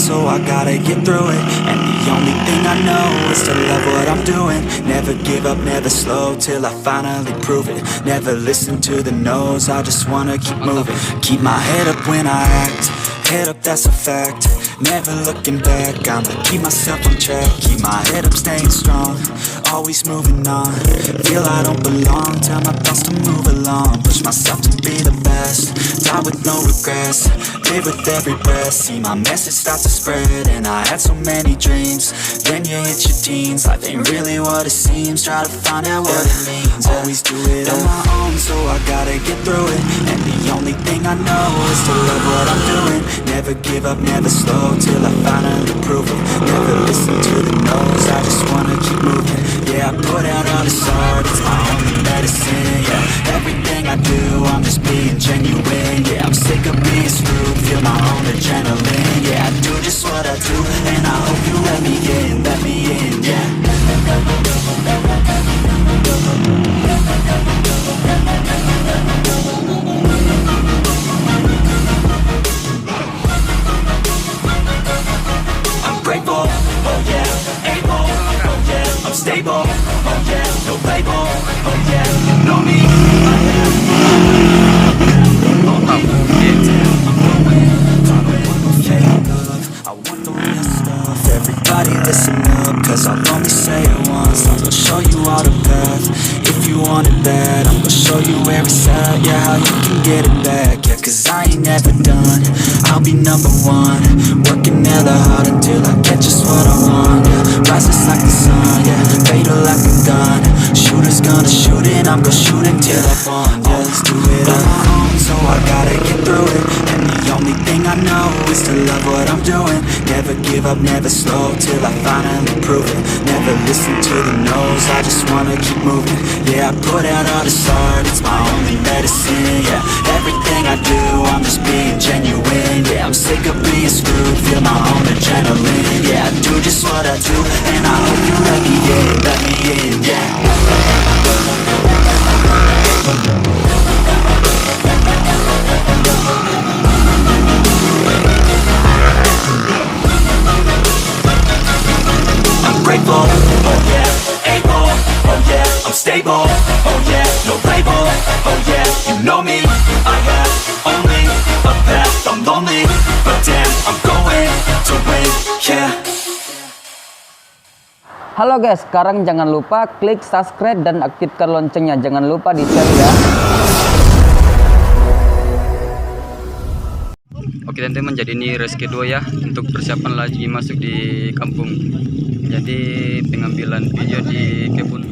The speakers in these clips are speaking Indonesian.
so I gotta get through it. And the only thing I know is to love what I'm doing. Never give up, never slow, till I finally prove it. Never listen to the no's, I just wanna keep moving. Keep my head up when I act, head up, that's a fact. Never looking back, I'ma keep myself on track. Keep my head up, staying strong, always moving on. Feel I don't belong, tell my thoughts to move along. Push myself to be the best, die with no regrets. Live with every breath, see my message start to spread. And I had so many dreams, then you hit your teens. Life ain't really what it seems, try to find out what it means. Always do it on my own, so I gotta get through it. And the only thing I know is to love what I'm doing. Never give up, never slow, till I finally prove it. Never listen to the no's, I just wanna keep moving. Yeah, I put out all this art, it's my only medicine. Yeah, everything I do, I'm just being genuine. Yeah, I'm sick of being screwed, feel my own adrenaline. Yeah, I do just what I do, and I hope you let me in, yeah. I'm grateful, oh yeah, able, oh yeah, I'm stable, oh yeah, no label, oh yeah, you know me, I am, I want the real stuff. Everybody listen up, cause I'll only say it once. I'm gonna show you all the path. If you want it bad, I'm gonna show you where it's at. Yeah, how you can get it back. Yeah, cause I ain't never done, I'll be number one. Working hella hard until I get just what I want. Yeah, rises like the sun, yeah, fatal like a gun. Shooter's gonna shoot it, I'm gonna shoot until I won. Yeah, let's do it on my own, so I gotta get through it. And the only thing I know is to love what I'm doing. Never give up, never slow, till I finally prove it. Never listen to the no's, I just wanna keep moving. Yeah, I put out all this art, it's my only medicine. Yeah, everything I do, I'm just being genuine. Yeah, I'm sick of being screwed, feel my own adrenaline. Yeah, I do just what I do, and I hope you let me in, yeah. I'm grateful, oh yeah, able, oh yeah, I'm stable, oh yeah, no label, oh yeah, you know me, I have only a path, I'm lonely, but damn, I'm going to win, yeah. Halo guys, sekarang jangan lupa klik subscribe dan aktifkan loncengnya. Jangan lupa di share ya. Oke teman-teman, jadi ini race kedua ya, untuk persiapan lagi masuk di kampung. Jadi pengambilan video di kebun.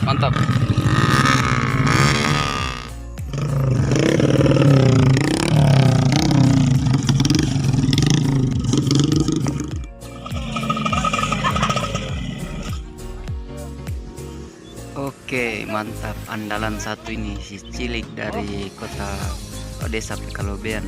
Mantap. Oke, mantap. Andalan satu ini si cilik dari kota desa Pekalobean.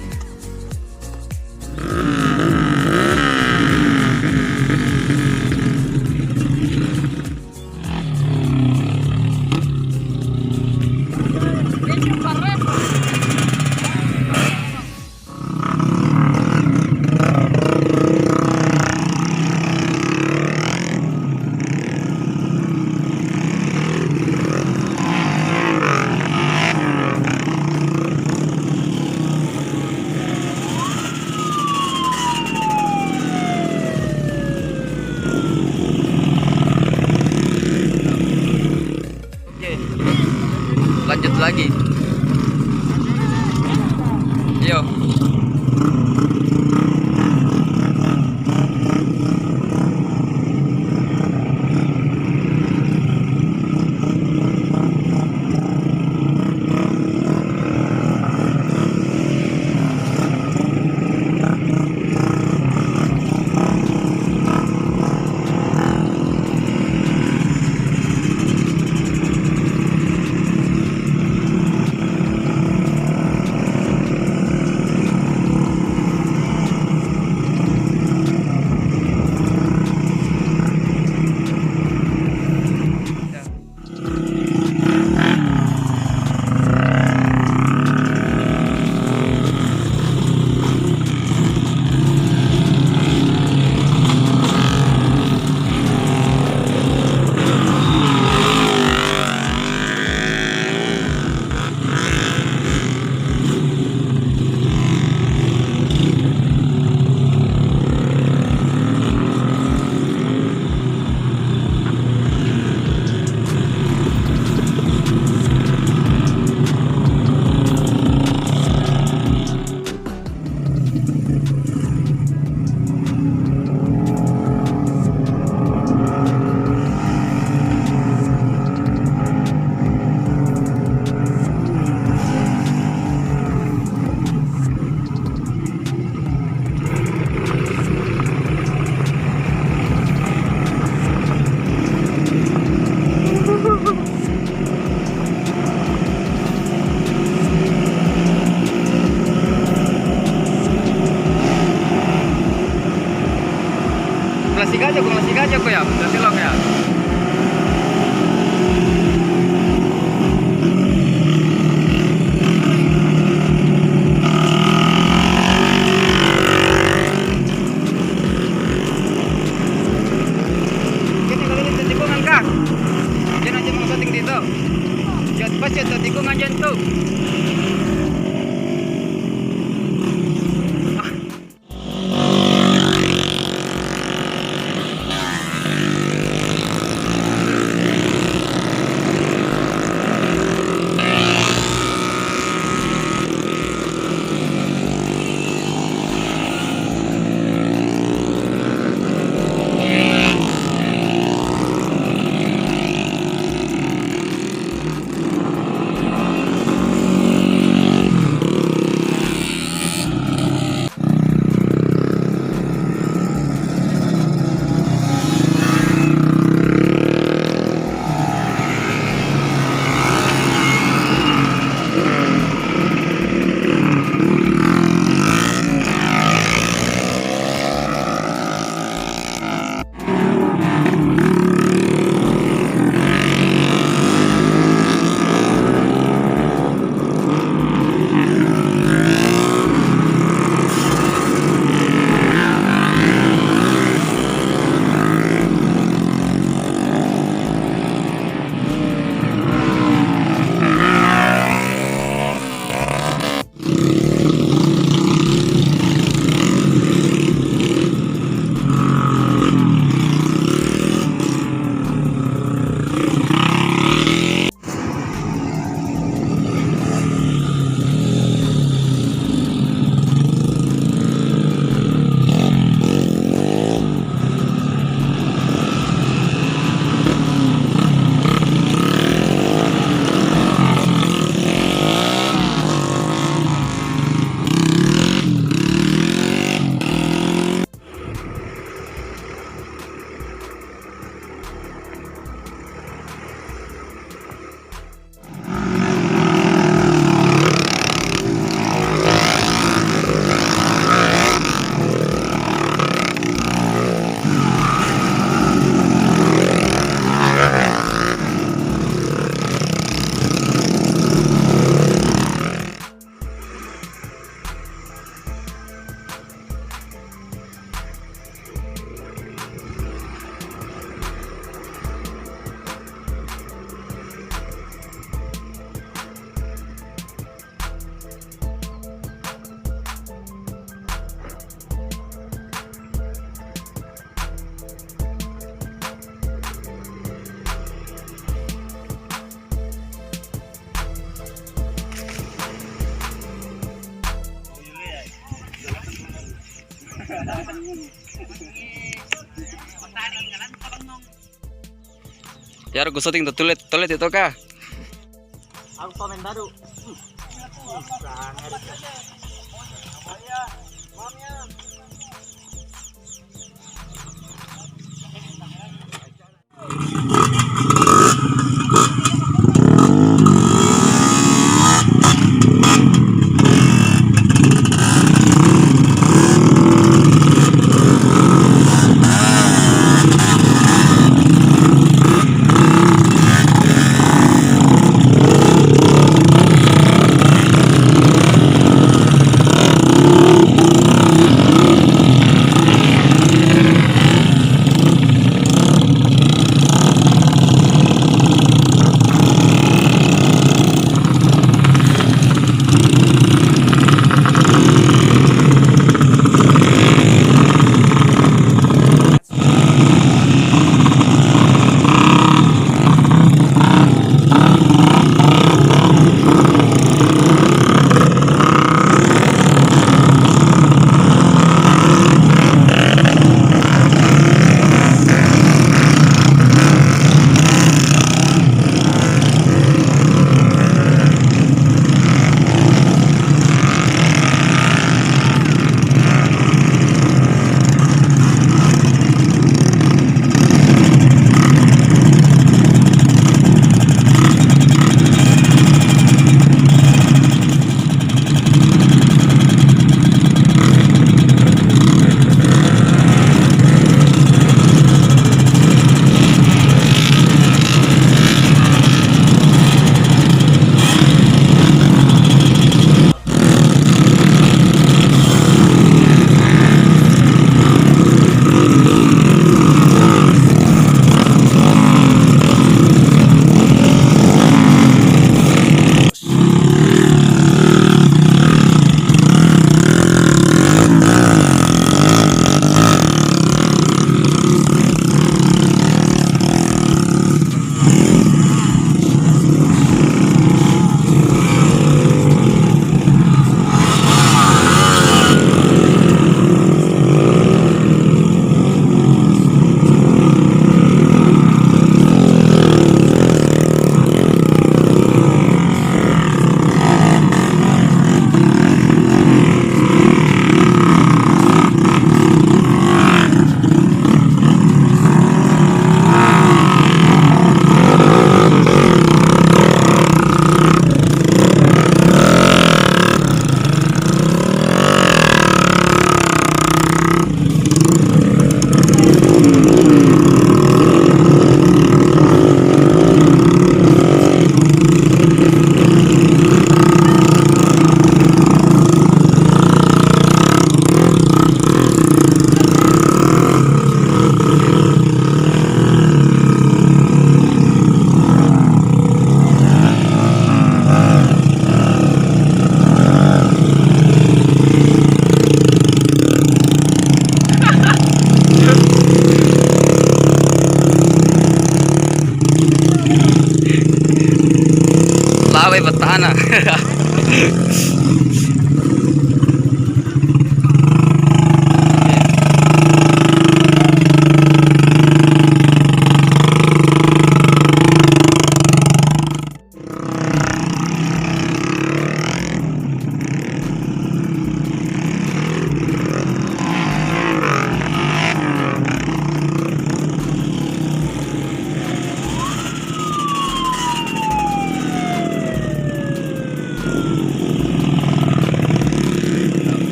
Lanjut lagi. Yo. Klasik aja kok ya, udah silok ya. Kini kalau itu tikungan kah? Jangan aja mau setting dito. Jangan pas ya tikungan aja tuh. Ya aku syuting tuh tulet itu kah? Aku komen baru. Lawe betana.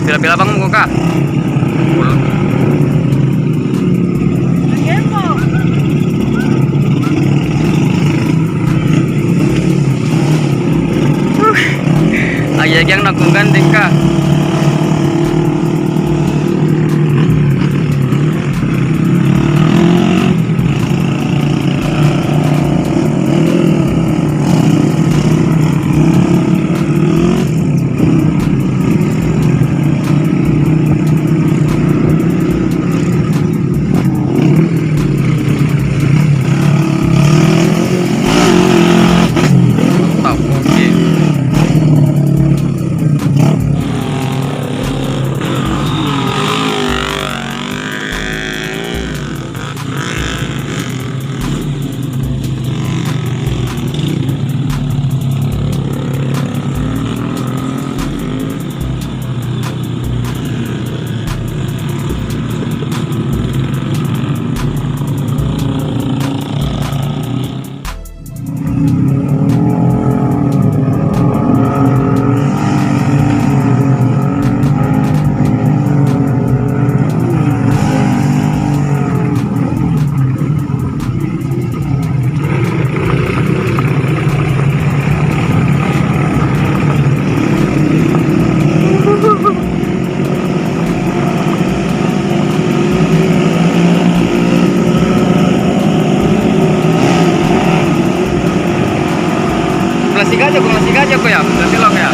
Pila-pila bang muka. Ayah yang nak gandeng kah? masih gajah kok ya, udah belok ya.